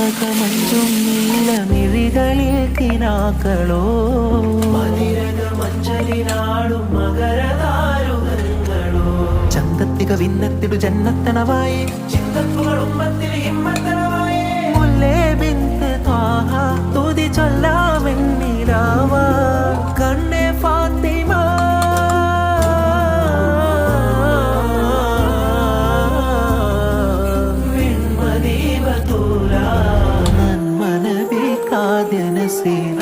മരതകമഞ്ചും നീലമിഴികളിൽ കിനാക്കളോ മതിരകമഞ്ചലിനാടും മകരതാരുകളോ ചന്തത്തിക വിന്നത്തിടു ജന്നത്തണവായി ചിന്തപ്പുകൾ ഉമ്മത്തിൽ ഹിമ്മത്തണവായി മുല്ലേ ബിന്ത് ത്വാഹ തുതി ചൊല്ലാമെന്നിരാവ കണ്ണേ ഫാത്തിമ നന്മനബി കാദ്യ നസീറ